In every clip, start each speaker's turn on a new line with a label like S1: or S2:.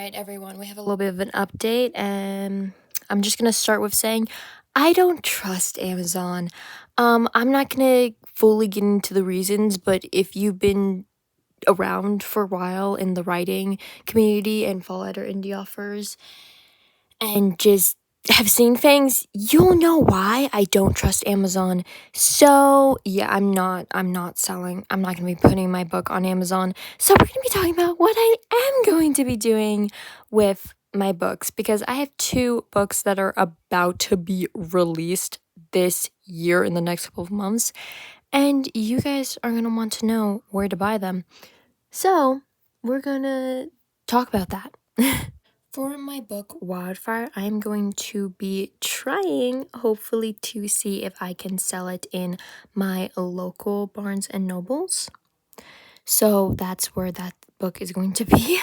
S1: right, everyone, we have a little bit of an update, and I'm just gonna start with saying I don't trust Amazon. I'm not gonna fully get into the reasons, but if you've been around for a while in the writing community and fall letter indie offers and just have seen things, you'll know why I don't trust Amazon. So yeah, I'm not selling. I'm not gonna be putting my book on Amazon. So we're gonna be talking about what I am going to be doing with my books, because I have two books that are about to be released this year in the next couple of months, and you guys are gonna want to know where to buy them. So we're gonna talk about that. For my book Wildfire, I'm going to be trying, hopefully, to see if I can sell it in my local Barnes and Nobles. So that's where that book is going to be.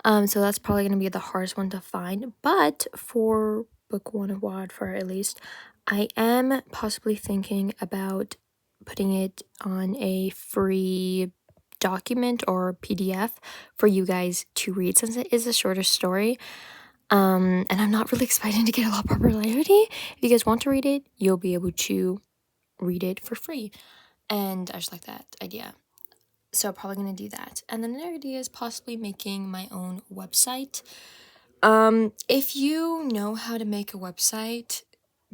S1: So that's probably going to be the hardest one to find. But for book one of Wildfire, at least, I am possibly thinking about putting it on a free document or PDF for you guys to read, since it is a shorter story. And I'm not really excited to get a lot of popularity. If you guys want to read it, you'll be able to read it for free. And I just like that idea. So probably gonna do that. And then another idea is possibly making my own website. If you know how to make a website,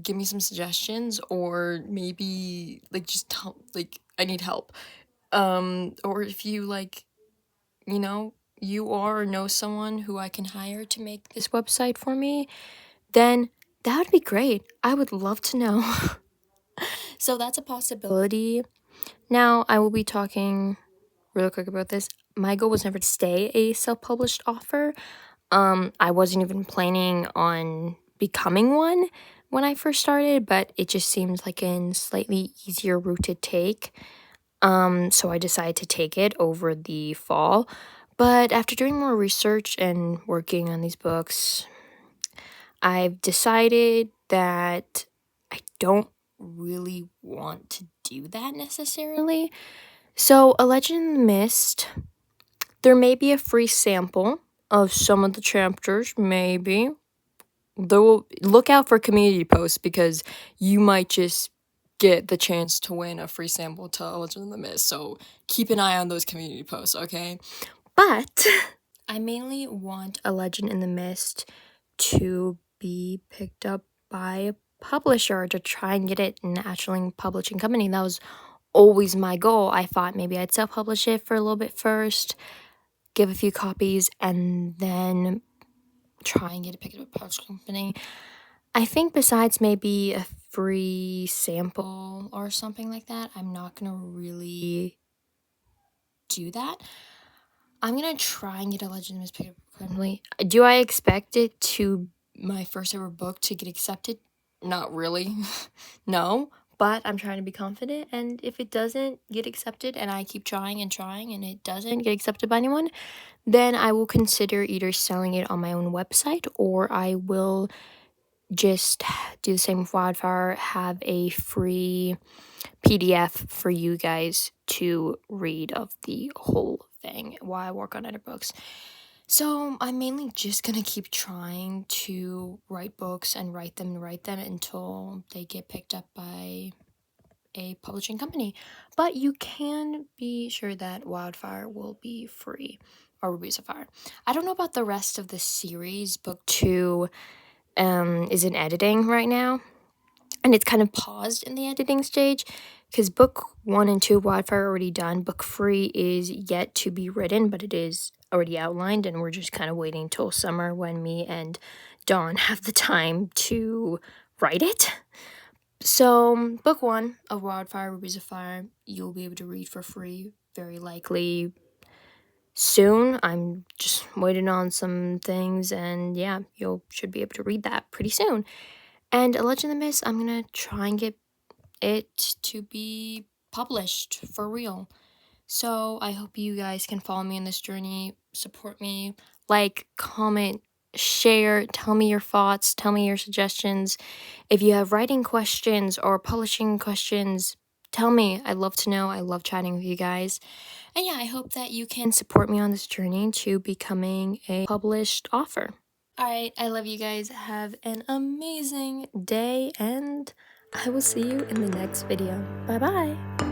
S1: give me some suggestions, or maybe just tell, I need help. Or if you you are or know someone who I can hire to make this website for me, then that would be great. I would love to know. So that's a possibility. Now, I will be talking real quick about this. My goal was never to stay a self-published author. I wasn't even planning on becoming one when I first started, but it just seemed like a slightly easier route to take. So I decided to take it over the fall. But after doing more research and working on these books, I've decided that I don't really want to do that necessarily. So, A Legend in the Mist, there may be a free sample of some of the chapters, maybe. Though, look out for community posts, because you might just get the chance to win a free sample to A Legend in the Mist. So, keep an eye on those community posts, okay? But I mainly want A Legend in the Mist to be picked up by a publisher, to try and get it in an actual publishing company. That was always my goal. I thought maybe I'd self-publish it for a little bit first, give a few copies, and then try and get it picked up by a publishing company. I think besides maybe a free sample or something like that, I'm not gonna really do that. I'm gonna try and get A Legend of Miss picked up currently. Do I expect it to my first ever book to get accepted? Not really. No, but I'm trying to be confident, and if it doesn't get accepted and I keep trying and trying and it doesn't get accepted by anyone, then I will consider either selling it on my own website, or I will just do the same with Wildfire, have a free PDF for you guys to read of the whole thing while I work on other books. So I'm mainly just gonna keep trying to write books and write them until they get picked up by a publishing company. But you can be sure that Wildfire will be free, or Rubies of Fire. I don't know about the rest of the series. Book 2 is in editing right now, and it's kind of paused in the editing stage, because book 1 and 2 of Wildfire are already done. Book 3 is yet to be written, but it is already outlined, and we're just kind of waiting till summer when me and Dawn have the time to write it. So, book 1 of Wildfire, Rubies of Fire, you'll be able to read for free, very likely soon. I'm just waiting on some things, and yeah, you should be able to read that pretty soon. And A Legend of the Mist, I'm gonna try and get it to be published for real. So I hope you guys can follow me in this journey, support me, like, comment, share, tell me your thoughts, tell me your suggestions. If you have writing questions or publishing questions, tell me. I'd love to know. I love chatting with you guys. And yeah, I hope that you can support me on this journey to becoming a published author. Alright, I love you guys. Have an amazing day, and I will see you in the next video. Bye bye.